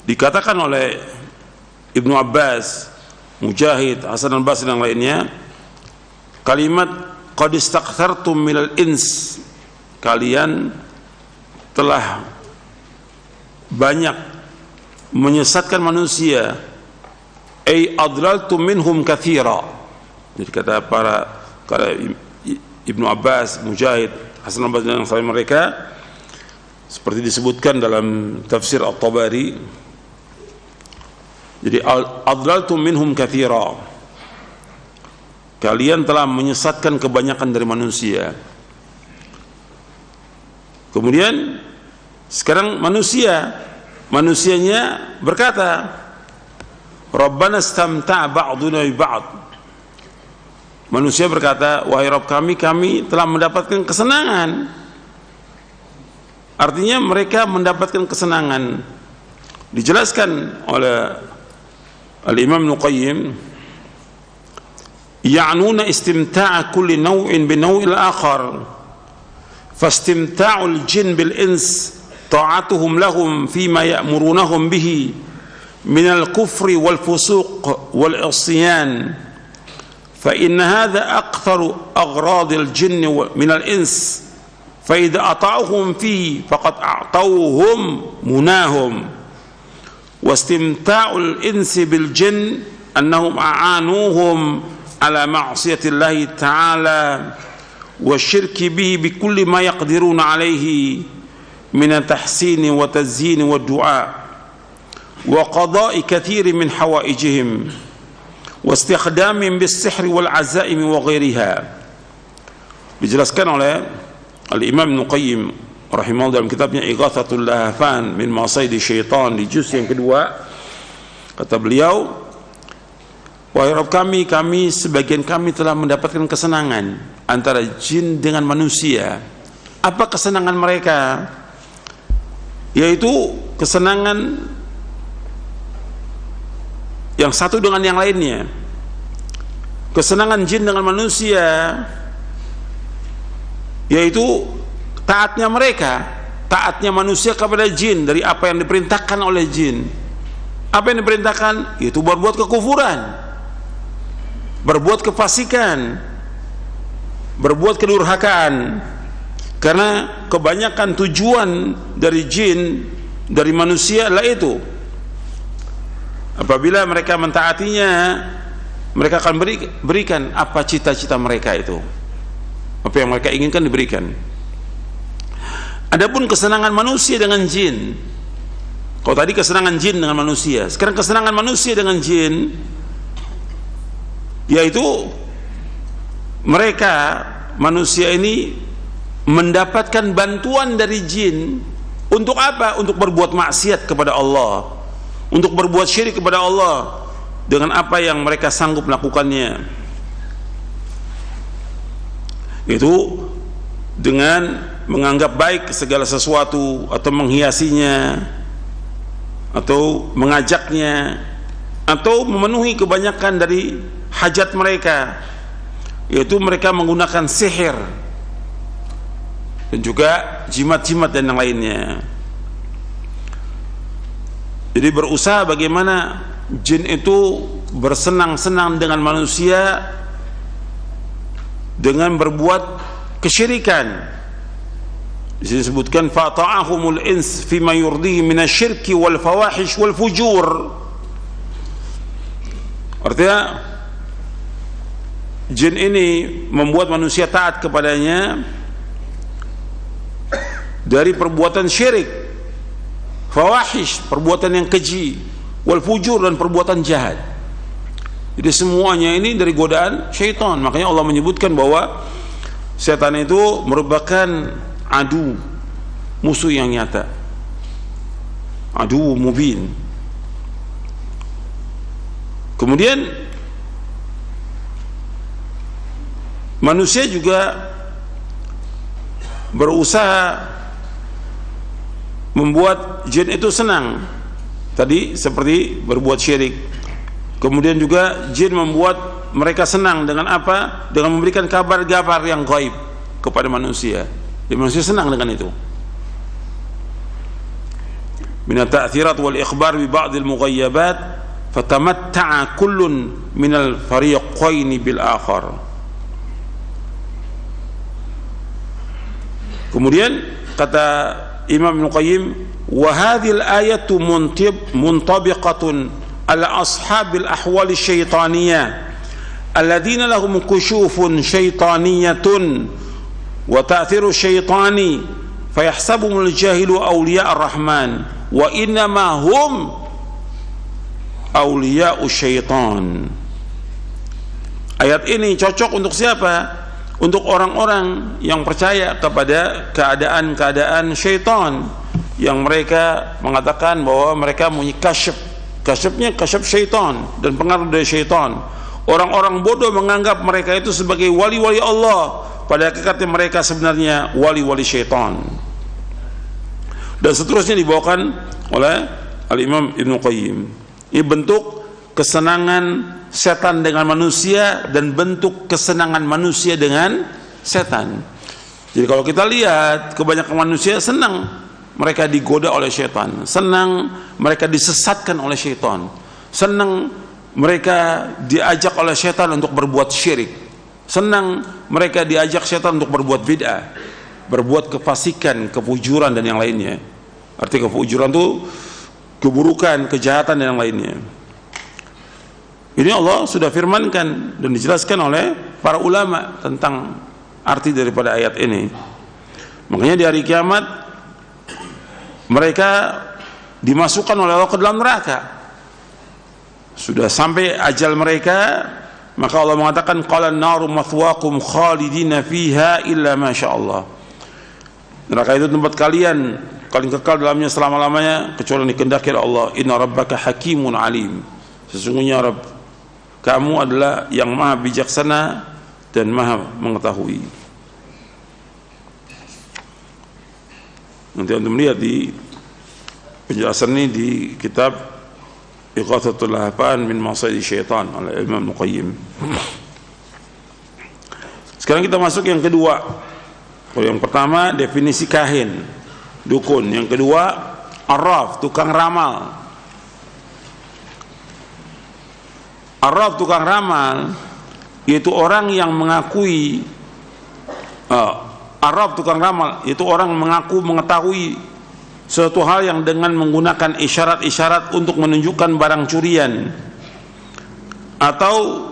Dikatakan oleh Ibnu Abbas, Mujahid, Hasan al-Basri dan lainnya, kalimat qad istakthartum minal ins, kalian telah banyak menyesatkan manusia, ay adlaltum minhum katsira. Jadi kata Ibnu Abbas, Mujahid, Hasan al-Basri dan selain mereka, seperti disebutkan dalam tafsir At-Tabari, jadi adlaltum minhum katsira, kalian telah menyesatkan kebanyakan dari manusia. Kemudian sekarang manusianya berkata, Rabbana istamta'a ba'duna bi ba'd. Manusia berkata, wahai Rabb kami telah mendapatkan kesenangan. Artinya mereka mendapatkan kesenangan. Dijelaskan oleh Al-Imam Ibn Qayyim, ya'nuna istimta'a kulli naw'in bi naw'il akhar, fastimta'ul jin bil ins ta'atuhum lahum fima ya'murunahum bihi min al-kufri wal fusuq wal isyan, fa inna hadha aktharu agradil jin min al-ins, fa idza ata'uhum fi faqad a'tawhum munahum. Wastimta'ul insi bil jin annahum a'anuhum ala ma'siyati Allah ta'ala wa syirki bihi bi kulli ma yaqdiruna alaihi min at-tahsin wa tazyin wa du'a wa qada'i katsiri min hawaijihim wa istikhdamihim bis sihr wal azaim wa ghairiha. Dijelaskan oleh Al-Imam Ibn Qayyim rahimahullah dalam kitabnya Ighathatul Lahafan min Masaidi Syaitan di juz yang kedua. Kata beliau, wahai Rabb kami sebagian kami telah mendapatkan kesenangan antara jin dengan manusia. Apa kesenangan mereka? Yaitu kesenangan yang satu dengan yang lainnya. Kesenangan jin dengan manusia yaitu taatnya manusia kepada jin dari apa yang diperintahkan oleh jin. Apa yang diperintahkan? Itu berbuat kekufuran, berbuat kefasikan, berbuat kedurhakaan. Karena kebanyakan tujuan dari jin, dari manusia adalah itu. Apabila mereka mentaatinya, mereka akan berikan apa cita-cita mereka itu. Apa yang mereka inginkan diberikan. Adapun kesenangan manusia dengan jin, kalau tadi kesenangan jin dengan manusia, sekarang kesenangan manusia dengan jin, yaitu mereka manusia ini mendapatkan bantuan dari jin Untuk apa? Untuk berbuat maksiat kepada Allah, untuk berbuat syirik kepada Allah dengan apa yang mereka sanggup melakukannya, itu dengan menganggap baik segala sesuatu atau menghiasinya atau mengajaknya atau memenuhi kebanyakan dari hajat mereka, yaitu mereka menggunakan sihir dan juga jimat-jimat dan yang lainnya. Jadi berusaha bagaimana jin itu bersenang-senang dengan manusia dengan berbuat kesyirikan. Di sini disebutkan fata'ahumul ins fima yurdihi minasyirki wal fawahish wal fujur. Artinya jin ini membuat manusia taat kepadanya dari perbuatan syirik, fawahish, perbuatan yang keji, wal fujur, dan perbuatan jahat. Jadi semuanya ini dari godaan syaitan. Makanya Allah menyebutkan bahwa setan itu merupakan adu, musuh yang nyata, adu mubin. Kemudian manusia juga berusaha membuat jin itu senang, tadi seperti berbuat syirik. Kemudian juga jin membuat mereka senang dengan apa? Dengan memberikan kabar-kabar yang gaib kepada manusia. Jadi manusia senang dengan itu. Min at-ta'thirat wal ikhbar bi ba'd al-mughayyabat fatamatta'a kullun min al-fariqain bil akhar. Kemudian kata Imam Ibnu Qayyim, wa hadhil ayatu muntabiqatun ala ashabil ahwal syaitaniyah alladziina lahum kushufun syaitaniyatun wa ta'thiru syaitani fayahsabuhumul jahilu awliya ar-rahman wa innama hum awliya'u syaitan. Ayat ini cocok untuk siapa? Untuk orang-orang yang percaya kepada keadaan-keadaan syaitan, yang mereka mengatakan bahwa mereka mempunyai kasyafnya kasyaf syaitan dan pengaruh dari syaitan. Orang-orang bodoh menganggap mereka itu sebagai wali-wali Allah, pada hakikatnya mereka sebenarnya wali-wali syaitan. Dan seterusnya dibawakan oleh Al-Imam Ibnu Qayyim. Ini bentuk kesenangan setan dengan manusia dan bentuk kesenangan manusia dengan setan. Jadi kalau kita lihat, kebanyakan manusia senang mereka digoda oleh setan, senang mereka disesatkan oleh setan, senang mereka diajak oleh setan untuk berbuat syirik, senang mereka diajak setan untuk berbuat bid'ah, berbuat kefasikan, kefujuran dan yang lainnya. Arti kefujuran itu keburukan, kejahatan dan yang lainnya. Ini Allah sudah firmankan dan dijelaskan oleh para ulama tentang arti daripada ayat ini. Makanya di hari kiamat mereka dimasukkan oleh Allah ke dalam neraka. Sudah sampai ajal mereka, maka Allah mengatakan qala an-naru mathwaakum khalidina fiha illa ma syaa Allah. Neraka itu tempat kalian kekal dalamnya selama-lamanya kecuali dikehendaki oleh Allah. Inna rabbaka hakimun alim. Sesungguhnya Rabb kamu adalah yang maha bijaksana dan maha mengetahui. Nanti anda melihat di penjelasan ini di kitab Ighathatul Lahfan min Masaidi Syaitan oleh Imam Ibnu Qayyim. Sekarang kita masuk yang kedua. Kalau yang pertama definisi kahin, dukun. Yang kedua arraf, tukang ramal. Arraf, tukang ramal, yaitu orang yang mengakui Arraf, tukang ramal, yaitu orang mengaku mengetahui suatu hal yang dengan menggunakan isyarat-isyarat untuk menunjukkan barang curian atau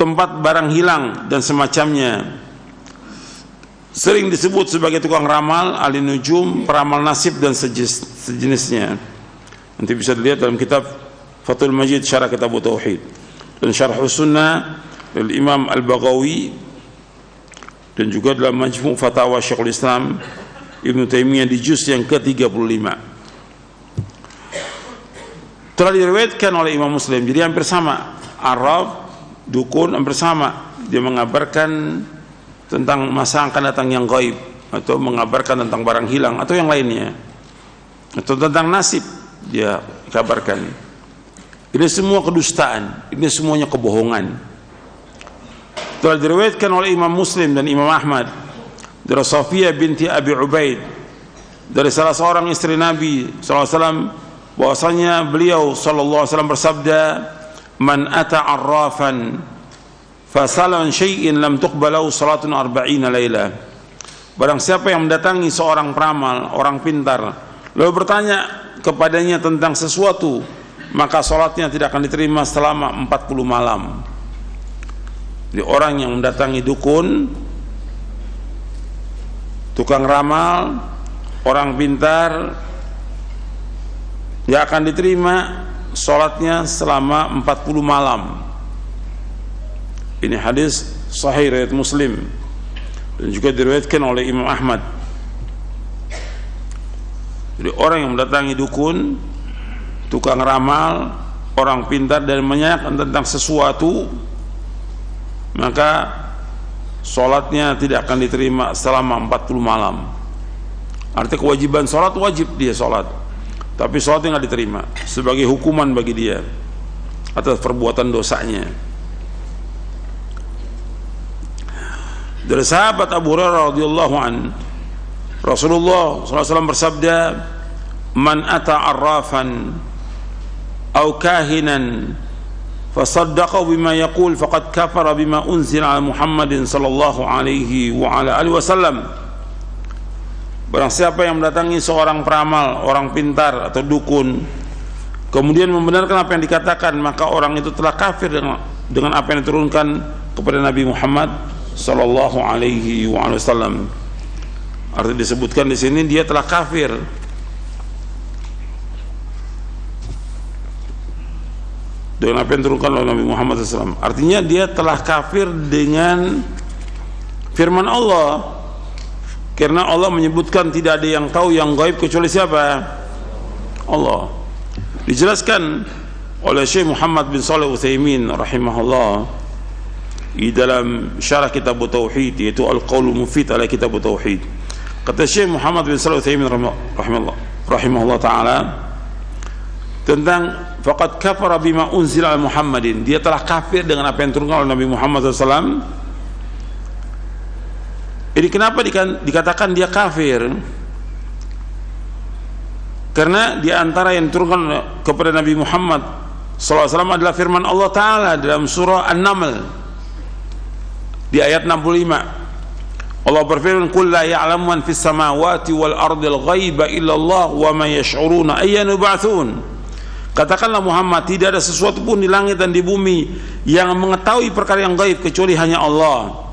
tempat barang hilang dan semacamnya. Sering disebut sebagai tukang ramal, ahli nujum, peramal nasib dan sejenisnya. Nanti bisa dilihat dalam kitab Fathul Majid Syarah Kitab Tauhid dan Syarh Sunnah dari Imam Al-Baghawi, dan juga dalam Majmu' Fatawa Syekhul Islam Ibnu Taimiyah di juz yang ke-35. Telah diriwayatkan oleh Imam Muslim. Jadi hampir sama. Arraf, dukun hampir sama. Dia mengabarkan tentang masa akan datang yang gaib, atau mengabarkan tentang barang hilang atau yang lainnya, atau tentang nasib dia kabarkan. Ini semua kedustaan, ini semuanya kebohongan. Telah diriwayatkan oleh Imam Muslim dan Imam Ahmad dari Safiyah binti Abi Ubaid, dari salah seorang istri Nabi SAW, bahwasanya beliau SAW bersabda, man ata arrafan fasalan syai'in lam tuqbalau salatun arba'ina laila. Barang siapa yang mendatangi seorang peramal, orang pintar, lalu bertanya kepadanya tentang sesuatu, maka salatnya tidak akan diterima selama 40 malam. Jadi orang yang mendatangi dukun, tukang ramal, orang pintar, tidak akan diterima salatnya selama 40 malam. Ini hadis sahih riwayat Muslim dan juga diriwayatkan oleh Imam Ahmad. Jadi orang yang mendatangi dukun, tukang ramal, orang pintar dan menanyakan tentang sesuatu, maka sholatnya tidak akan diterima selama 40 malam. Artinya kewajiban sholat, wajib dia sholat, tapi sholatnya tidak diterima sebagai hukuman bagi dia atas perbuatan dosanya. Dari sahabat Abu Hurairah radhiyallahu an, Rasulullah SAW bersabda, man ata arrafan aw kahinan fasaddaqa bima yaqul faqad kafara bima unzila ala Muhammadin sallallahu alaihi wa ala alihi wasallam. Barang siapa yang mendatangi seorang peramal, orang pintar atau dukun, kemudian membenarkan apa yang dikatakan, maka orang itu telah kafir dengan apa yang diturunkan kepada Nabi Muhammad sallallahu alaihi wa alihi wasallam. Artinya disebutkan di sini dia telah kafir dengan apa yang diturunkan oleh Nabi Muhammad SAW. Artinya dia telah kafir dengan firman Allah, karena Allah menyebutkan tidak ada yang tahu yang gaib kecuali siapa? Allah. Dijelaskan oleh Syekh Muhammad bin Shalih Utsaimin rahimahullah di dalam syarah kitab Tauhid, yaitu Al-Qaulul Mufid ala kitab Tauhid. Kata Syekh Muhammad bin Shalih Utsaimin rahimahullah ta'ala tentang faqad kafara bima unzila ala Muhammadin, dia telah kafir dengan apa yang diturunkan oleh Nabi Muhammad SAW. Ini kenapa dikatakan dia kafir? Karena di antara yang diturunkan kepada Nabi Muhammad SAW adalah firman Allah Ta'ala dalam surah An-Naml di ayat 65. Allah berfirman, qul la ya'lamu man fis samawati wal ardil ghaiba illallah wa ma yash'uruna ayyana yub'atsun. Katakanlah Muhammad, tidak ada sesuatu pun di langit dan di bumi yang mengetahui perkara yang gaib kecuali hanya Allah,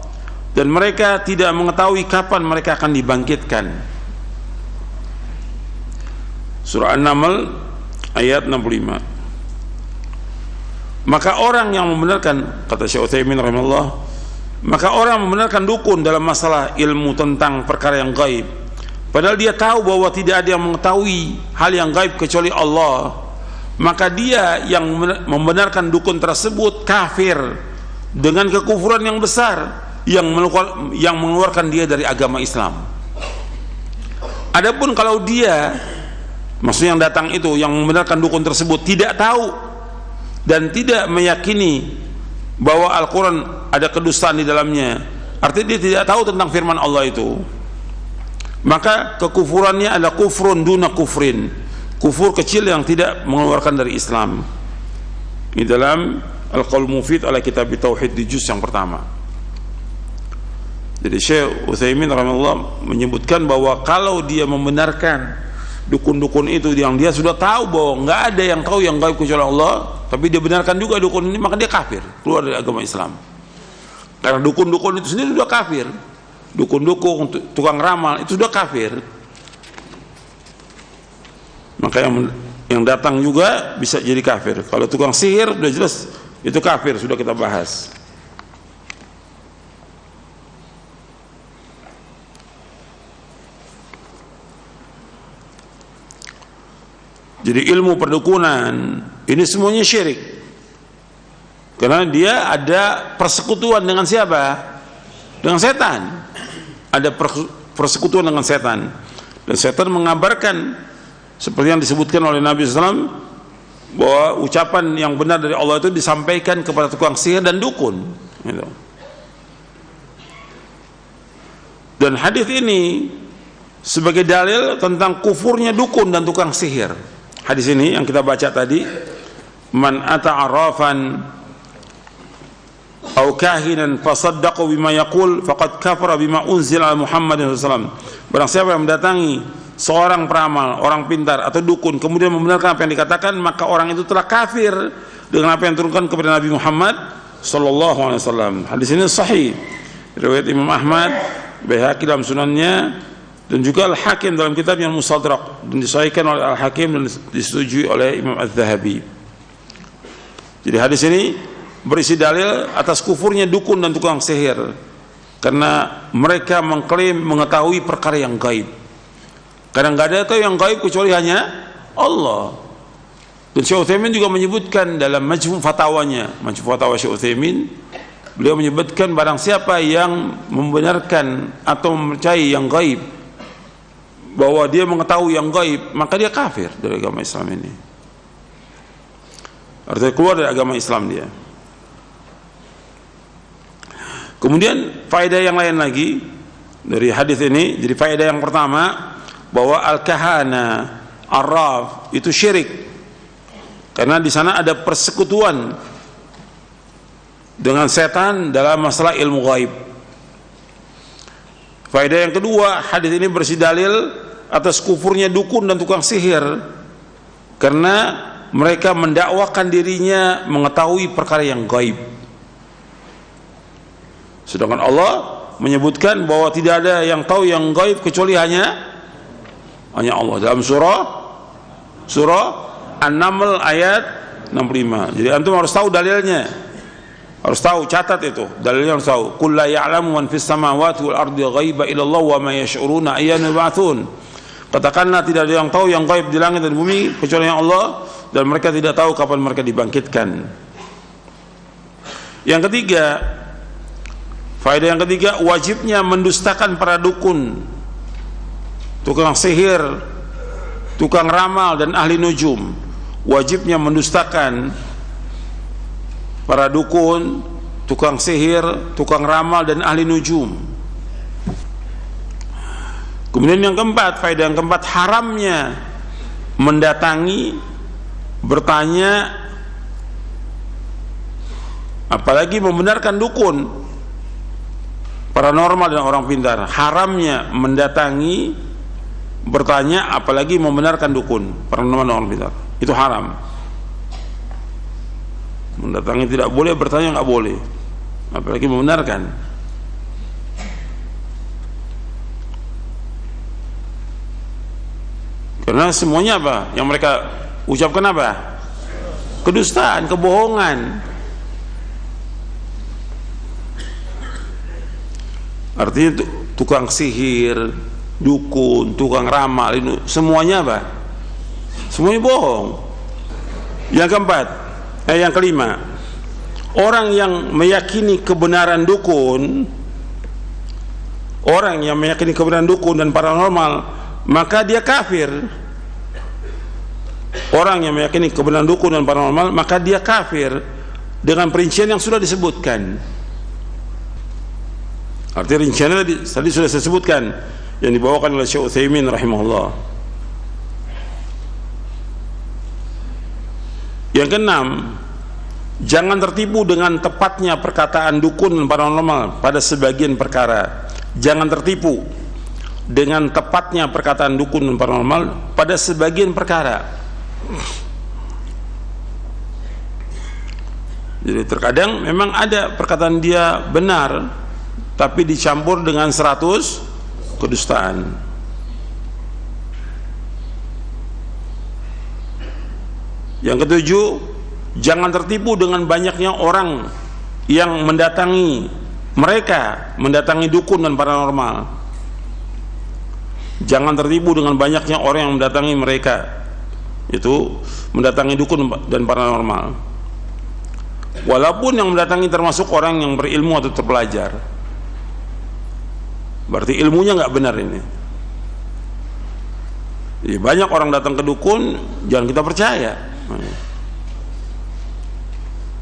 dan mereka tidak mengetahui kapan mereka akan dibangkitkan. Surah An-Naml ayat 65. Maka orang yang membenarkan, kata Syekh Utsaimin rahimahullah, maka orang yang membenarkan dukun dalam masalah ilmu tentang perkara yang gaib, padahal dia tahu bahwa tidak ada yang mengetahui hal yang gaib kecuali Allah, maka dia yang membenarkan dukun tersebut kafir dengan kekufuran yang besar yang mengeluarkan dia dari agama Islam. Adapun kalau dia, maksudnya yang datang itu, yang membenarkan dukun tersebut tidak tahu dan tidak meyakini bahwa Al-Quran ada kedustaan di dalamnya, artinya dia tidak tahu tentang firman Allah itu, maka kekufurannya adalah kufrun duna kufrin, kufur kecil yang tidak mengeluarkan dari Islam. Di dalam Al-Qaul Mufid ala kitab Tauhid di juz yang pertama. Jadi Syekh Utsaimin rahimahullah menyebutkan bahwa kalau dia membenarkan dukun-dukun itu yang dia sudah tahu bahwa nggak ada yang tahu yang gaib kecuali Allah, tapi dia benarkan juga dukun ini, maka dia kafir, keluar dari agama Islam. Karena dukun-dukun itu sendiri sudah kafir. Dukun-dukun, tukang ramal itu sudah kafir. Maka yang datang juga bisa jadi kafir. Kalau tukang sihir sudah jelas itu kafir, sudah kita bahas. Jadi ilmu perdukunan ini semuanya syirik, karena dia ada persekutuan dengan siapa? Dengan setan. Ada persekutuan dengan setan, dan setan mengabarkan seperti yang disebutkan oleh Nabi SAW, bahwa ucapan yang benar dari Allah itu disampaikan kepada tukang sihir dan dukun gitu. Dan hadis ini sebagai dalil tentang kufurnya dukun dan tukang sihir. Hadis ini yang kita baca tadi, man ata'arrafan aw kahinan fasaddaqa bima yaqul faqad kafara bima unzila ala Muhammadin sallallahu alaihi wasallam. Barang siapa yang mendatangi seorang peramal, orang pintar atau dukun kemudian membenarkan apa yang dikatakan, maka orang itu telah kafir dengan apa yang diturunkan kepada Nabi Muhammad sallallahu alaihi wasallam. Hadis ini sahih, riwayat Imam Ahmad, Baihaqi dalam sunannya, dan juga Al-Hakim dalam kitabnya Al-Mustadrak, dan disahihkan oleh Al-Hakim dan disetujui oleh Imam Az-Zahabi. Jadi hadis ini berisi dalil atas kufurnya dukun dan tukang sihir, karena mereka mengklaim mengetahui perkara yang gaib. Kadang nggak ada tahu yang gaib kecuali hanya Allah. Dan Syekh Utsaimin juga menyebutkan dalam Majmu' Fatawanya, Majmu' Fatawa Syekh Utsaimin, beliau menyebutkan barang siapa yang membenarkan atau mempercayai yang gaib, bahwa dia mengetahui yang gaib, maka dia kafir dari agama Islam ini. Artinya keluar dari agama Islam dia. Kemudian faedah yang lain lagi dari hadis ini, jadi faedah yang pertama, bahwa al-kahana, arraf itu syirik, karena di sana ada persekutuan dengan setan dalam masalah ilmu gaib. Faedah yang kedua, hadis ini berisi dalil atas kufurnya dukun dan tukang sihir, karena mereka mendakwakan dirinya mengetahui perkara yang gaib, sedangkan Allah menyebutkan bahwa tidak ada yang tahu yang gaib kecuali hanya Allah dalam surah An-Naml ayat 65. Jadi antum harus tahu dalilnya, harus tahu, catat itu dalilnya, harus tahu. Qul la ya'lamu man fis samawati wal ardi ghaiba illa Allah wa ma yash'uruna ayyana yub'atsun. Katakanlah tidak ada yang tahu yang gaib di langit dan bumi kecuali Allah, dan mereka tidak tahu kapan mereka dibangkitkan. Yang ketiga, faedah yang ketiga, wajibnya mendustakan para dukun, tukang sihir, tukang ramal, dan ahli nujum. Wajibnya mendustakan para dukun, tukang sihir, tukang ramal, dan ahli nujum. Kemudian yang keempat, faedah yang keempat, haramnya mendatangi, bertanya, apalagi membenarkan dukun, paranormal, dan orang pintar. Haramnya mendatangi, bertanya, apalagi membenarkan dukun, paranormal, dan orang pintar. Itu haram. Mendatangi tidak boleh, bertanya nggak boleh, apalagi membenarkan. Karena semuanya apa yang mereka ucapkan? Apa? Kedustaan, kebohongan. Artinya tukang sihir, dukun, tukang ramal, itu semuanya apa? Semuanya bohong. Yang keempat, yang kelima, orang yang meyakini kebenaran dukun, orang yang meyakini kebenaran dukun dan paranormal, maka dia kafir. Orang yang meyakini kebenaran dukun dan paranormal, maka dia kafir dengan perincian yang sudah disebutkan. Artinya rinciannya tadi sudah saya sebutkan, yang dibawakan oleh Syekh Utsaimin rahimahullah. Yang keenam, jangan tertipu dengan tepatnya perkataan dukun dan paranormal pada sebagian perkara. Jangan tertipu dengan tepatnya perkataan dukun dan paranormal pada sebagian perkara. Jadi terkadang memang ada perkataan dia benar, tapi dicampur dengan 100 kedustaan. Yang ketujuh, jangan tertipu dengan banyaknya orang yang mendatangi mereka, mendatangi dukun dan paranormal. Jangan tertipu dengan banyaknya orang yang mendatangi mereka, itu mendatangi dukun dan paranormal. Walaupun yang mendatangi termasuk orang yang berilmu atau terpelajar, berarti ilmunya nggak benar ini. Jadi banyak orang datang ke dukun, jangan kita percaya.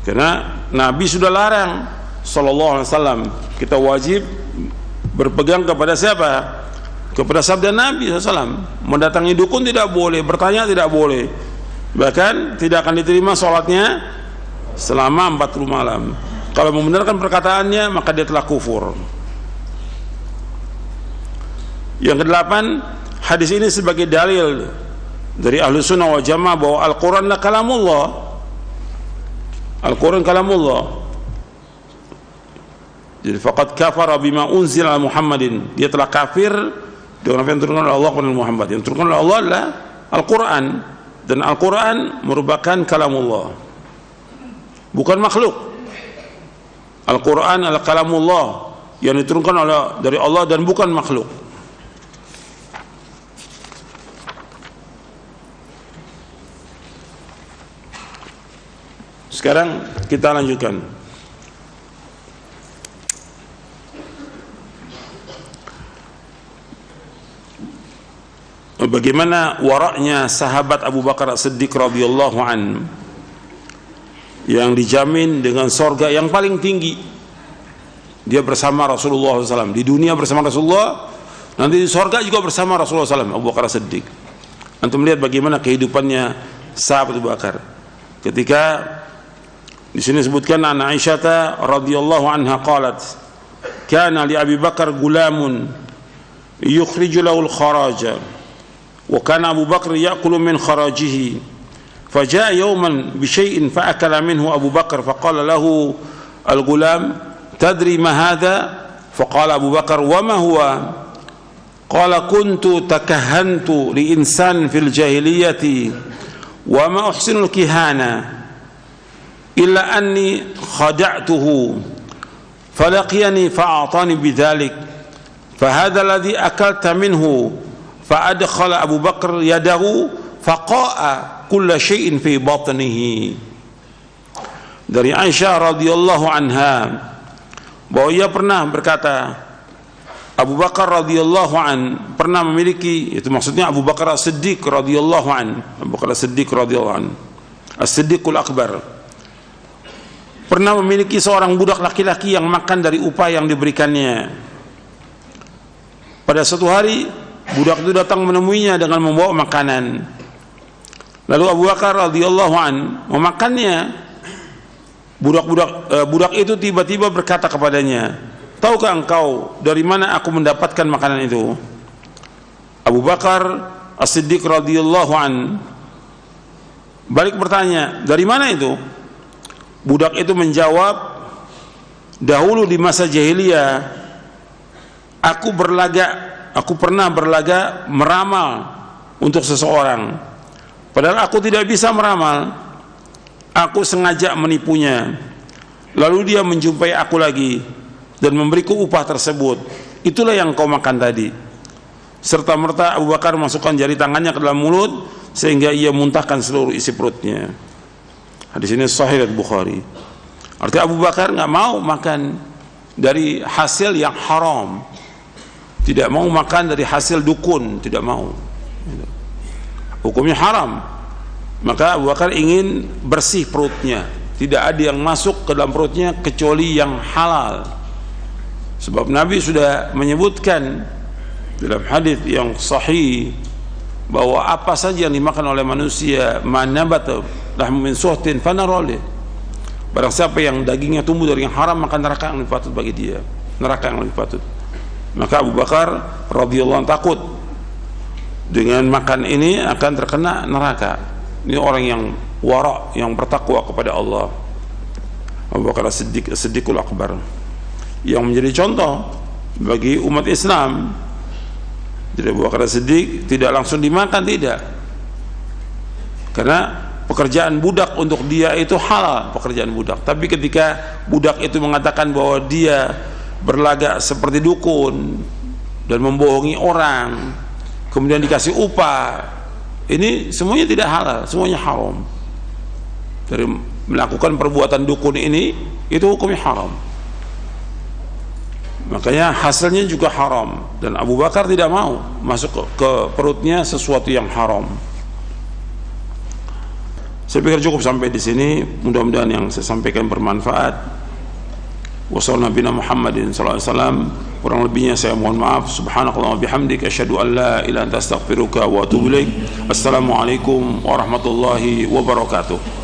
Karena Nabi sudah larang sallallahu alaihi wasallam. Kita wajib berpegang kepada siapa? Kepada sabda Nabi SAW. Mendatangi dukun tidak boleh, bertanya tidak boleh, bahkan tidak akan diterima sholatnya selama 40 malam. Kalau membenarkan perkataannya, maka dia telah kufur. Yang kedelapan, hadis ini sebagai dalil dari ahlu sunnah wal jamaah bahwa Al-Quran adalah kalamullah. Al-Quran kalamullah. Jadi faqad kafara bima unzila ala Muhammadin, dia telah kafir dengan apa yang turunkan oleh Allah kepada Muhammad. Yang turunkan oleh Allah adalah Al-Quran, dan Al-Quran merupakan kalamullah, bukan makhluk. Al-Quran adalah kalamullah yang diturunkan dari Allah dan bukan makhluk. Sekarang kita lanjutkan. Bagaimana waraknya sahabat Abu Bakar As-Siddiq radhiyallahu an, yang dijamin dengan sorga yang paling tinggi. Dia bersama Rasulullah SAW di dunia, bersama Rasulullah, nanti di sorga juga bersama Rasulullah SAW. Abu Bakar As-Siddiq, antum melihat bagaimana kehidupannya sahabat Abu Bakar. Ketika di sini disebutkan an Aisyah radhiyallahu anha qalat, kana li Abi Bakar gulamun yukhriju lahu al-kharaja wa kana Abu Bakar ya'kulu min kharajihi, faja'a yawman bi shay'in fa akala minhu Abu Bakar faqala lahu al-gulam tadri ma hadha, faqala Abu Bakar wa ma huwa, qala kuntu takahhantu li insan fil jahiliyati wa ma uhsinu al-kihana illa anni khada'tuhu falaqiyani fa'atani bidzalik fahadha alladhi akalta minhu fa'adkhala Abu Bakar yadahu faqa'a kulla syai'in fi batnihi. Dari Aisyah radhiyallahu anha bahwa ia pernah berkata, Abu Bakar radhiyallahu an pernah memiliki, itu maksudnya Abu Bakar As-Siddiq radhiyallahu an, Abu Bakar As-Siddiq radhiyallahu an, As-Siddiqul Akbar, pernah memiliki seorang budak laki-laki yang makan dari upah yang diberikannya. Pada suatu hari budak itu datang menemuinya dengan membawa makanan. Lalu Abu Bakar radhiyallahu an memakannya. Budak itu tiba-tiba berkata kepadanya, tahukah engkau dari mana aku mendapatkan makanan itu? Abu Bakar As-Siddiq radhiyallahu an balik bertanya, dari mana itu? Budak itu menjawab, dahulu di masa jahiliyah aku pernah berlaga meramal untuk seseorang, padahal aku tidak bisa meramal. Aku sengaja menipunya, lalu dia menjumpai aku lagi dan memberiku upah tersebut. Itulah yang kau makan tadi. Serta merta Abu Bakar masukkan jari tangannya ke dalam mulut sehingga ia muntahkan seluruh isi perutnya. Hadis ini sahih Bukhari. Artinya Abu Bakar nggak mau makan dari hasil yang haram, tidak mau makan dari hasil dukun, tidak mau. Hukumnya haram. Maka Abu Bakar ingin bersih perutnya, tidak ada yang masuk ke dalam perutnya kecuali yang halal. Sebab Nabi sudah menyebutkan dalam hadis yang sahih bahwa apa saja yang dimakan oleh manusia, manabata lahmu min suhtin fanaroleh, barang siapa yang dagingnya tumbuh dari yang haram, maka neraka yang lebih patut bagi dia, neraka yang lebih patut. Maka Abu Bakar radhiyallahu anhu takut dengan makan ini akan terkena neraka. Ini orang yang wara', yang bertakwa kepada Allah. Abu Bakar As-Siddiqul Akbar yang menjadi contoh bagi umat Islam. Jadi Abu Bakar As-Siddiq tidak langsung dimakan, tidak, karena pekerjaan budak untuk dia itu halal, pekerjaan budak. Tapi ketika budak itu mengatakan bahwa dia berlagak seperti dukun dan membohongi orang, kemudian dikasih upah, ini semuanya tidak halal, semuanya haram. Dari melakukan perbuatan dukun ini, itu hukumnya haram. Makanya hasilnya juga haram, dan Abu Bakar tidak mau masuk ke perutnya sesuatu yang haram. Saya pikir cukup sampai di sini. Mudah-mudahan yang saya sampaikan bermanfaat. Wassalamualaikum Muhammadin sallallahu alaihi wasallam. Kurang lebihnya saya mohon maaf. Subhanakallah wa bihamdik, asyhadu an la ilaha illa anta astaghfiruka wa atubu ilaik. Assalamualaikum warahmatullahi wabarakatuh.